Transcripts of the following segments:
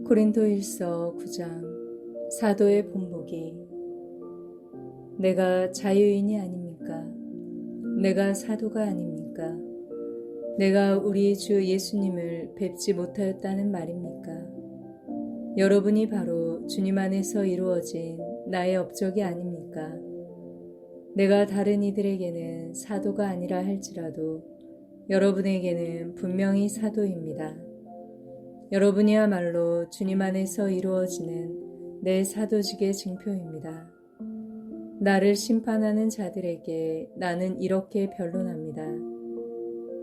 고린도일서 9장. 사도의 본보기. 내가 자유인이 아닙니까? 내가 사도가 아닙니까? 내가 우리 주 예수님을 뵙지 못하였다는 말입니까? 여러분이 바로 주님 안에서 이루어진 나의 업적이 아닙니까? 내가 다른 이들에게는 사도가 아니라 할지라도 여러분에게는 분명히 사도입니다. 여러분이야말로 주님 안에서 이루어지는 내 사도직의 증표입니다. 나를 심판하는 자들에게 나는 이렇게 변론합니다.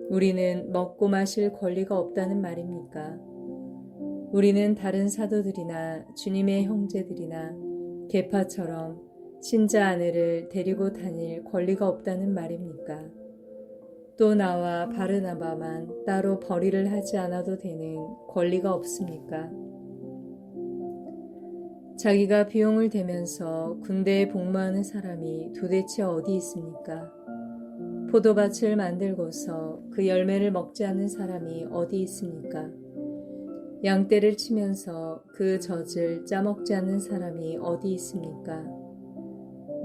우리는 먹고 마실 권리가 없다는 말입니까? 우리는 다른 사도들이나 주님의 형제들이나 계파처럼 신자 아내를 데리고 다닐 권리가 없다는 말입니까? 또 나와 바르나바만 따로 벌이를 하지 않아도 되는 권리가 없습니까? 자기가 비용을 대면서 군대에 복무하는 사람이 도대체 어디 있습니까? 포도밭을 만들고서 그 열매를 먹지 않는 사람이 어디 있습니까? 양떼를 치면서 그 젖을 짜먹지 않는 사람이 어디 있습니까?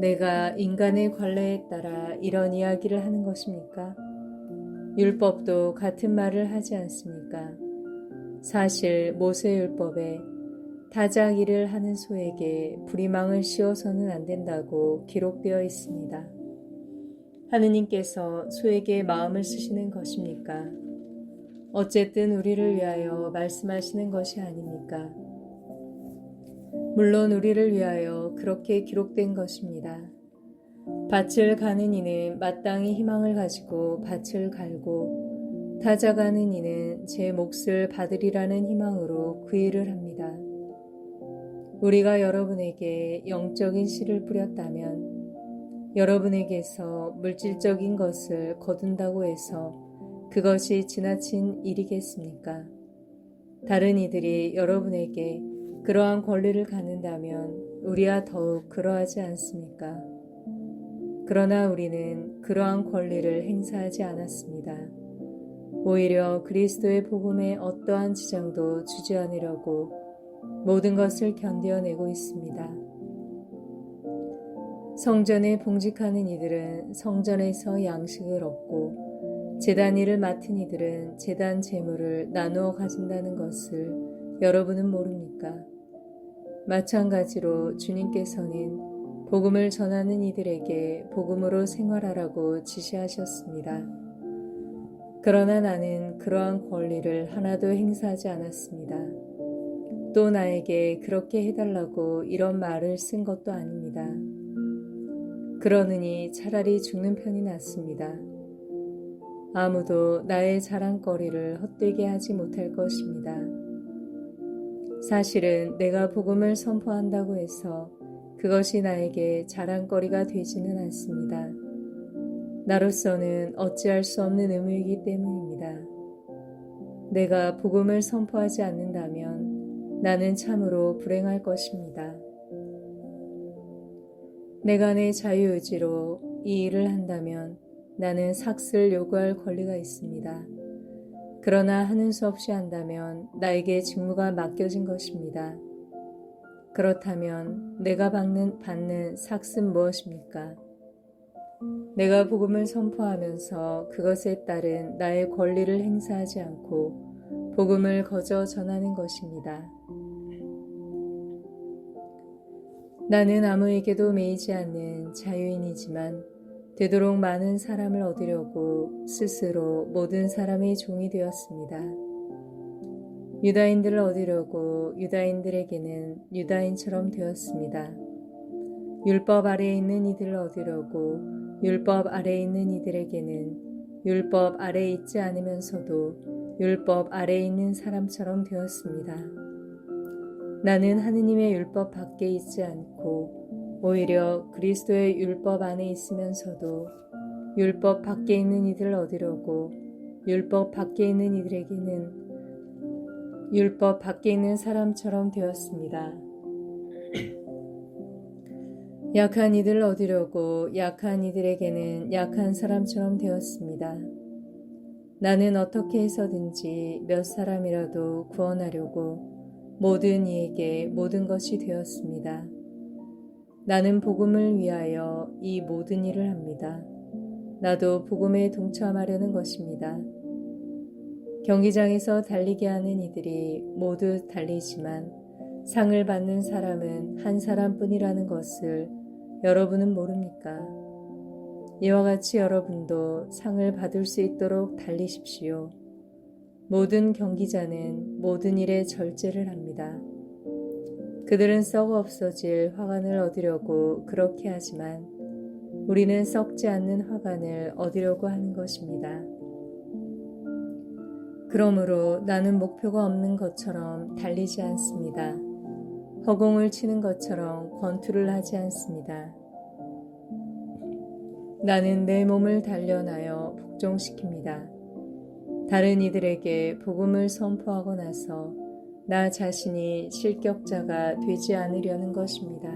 내가 인간의 관례에 따라 이런 이야기를 하는 것입니까? 율법도 같은 말을 하지 않습니까? 사실 모세율법에 타작일을 하는 소에게 부리망을 씌워서는 안 된다고 기록되어 있습니다. 하느님께서 소에게 마음을 쓰시는 것입니까? 어쨌든 우리를 위하여 말씀하시는 것이 아닙니까? 물론 우리를 위하여 그렇게 기록된 것입니다. 밭을 가는 이는 마땅히 희망을 가지고 밭을 갈고 타작하는 이는 제 몫을 받으리라는 희망으로 그 일을 합니다. 우리가 여러분에게 영적인 씨를 뿌렸다면 여러분에게서 물질적인 것을 거둔다고 해서 그것이 지나친 일이겠습니까? 다른 이들이 여러분에게 그러한 권리를 갖는다면 우리야 더욱 그러하지 않습니까? 그러나 우리는 그러한 권리를 행사하지 않았습니다. 오히려 그리스도의 복음에 어떠한 지장도 주지 않으려고 모든 것을 견뎌내고 있습니다. 성전에 봉직하는 이들은 성전에서 양식을 얻고 제단 일을 맡은 이들은 제단 제물을 나누어 가진다는 것을 여러분은 모릅니까? 마찬가지로 주님께서는 복음을 전하는 이들에게 복음으로 생활하라고 지시하셨습니다. 그러나 나는 그러한 권리를 하나도 행사하지 않았습니다. 또 나에게 그렇게 해달라고 이런 말을 쓴 것도 아닙니다. 그러느니 차라리 죽는 편이 낫습니다. 아무도 나의 자랑거리를 헛되게 하지 못할 것입니다. 사실은 내가 복음을 선포한다고 해서 그것이 나에게 자랑거리가 되지는 않습니다. 나로서는 어찌할 수 없는 의무이기 때문입니다. 내가 복음을 선포하지 않는다면 나는 참으로 불행할 것입니다. 내가 내 자유의지로 이 일을 한다면 나는 삭슬 요구할 권리가 있습니다. 그러나 하는 수 없이 한다면 나에게 직무가 맡겨진 것입니다. 그렇다면 내가 받는 삭은 무엇입니까? 내가 복음을 선포하면서 그것에 따른 나의 권리를 행사하지 않고 복음을 거저 전하는 것입니다. 나는 아무에게도 매이지 않는 자유인이지만 되도록 많은 사람을 얻으려고 스스로 모든 사람의 종이 되었습니다. 유다인들을 얻으려고 유다인들에게는 유다인처럼 되었습니다. 율법 아래에 있는 이들을 얻으려고 율법 아래에 있는 이들에게는 율법 아래에 있지 않으면서도 율법 아래에 있는 사람처럼 되었습니다. 나는 하느님의 율법 밖에 있지 않고 오히려 그리스도의 율법 안에 있으면서도 율법 밖에 있는 이들을 얻으려고 율법 밖에 있는 이들에게는 율법 밖에 있는 사람처럼 되었습니다. 약한 이들을 얻으려고 약한 이들에게는 약한 사람처럼 되었습니다. 나는 어떻게 해서든지 몇 사람이라도 구원하려고 모든 이에게 모든 것이 되었습니다. 나는 복음을 위하여 이 모든 일을 합니다. 나도 복음에 동참하려는 것입니다. 경기장에서 달리게 하는 이들이 모두 달리지만 상을 받는 사람은 한 사람뿐이라는 것을 여러분은 모릅니까? 이와 같이 여러분도 상을 받을 수 있도록 달리십시오. 모든 경기자는 모든 일에 절제를 합니다. 그들은 썩어 없어질 화관을 얻으려고 그렇게 하지만 우리는 썩지 않는 화관을 얻으려고 하는 것입니다. 그러므로 나는 목표가 없는 것처럼 달리지 않습니다. 허공을 치는 것처럼 권투를 하지 않습니다. 나는 내 몸을 단련하여 복종시킵니다. 다른 이들에게 복음을 선포하고 나서 나 자신이 실격자가 되지 않으려는 것입니다.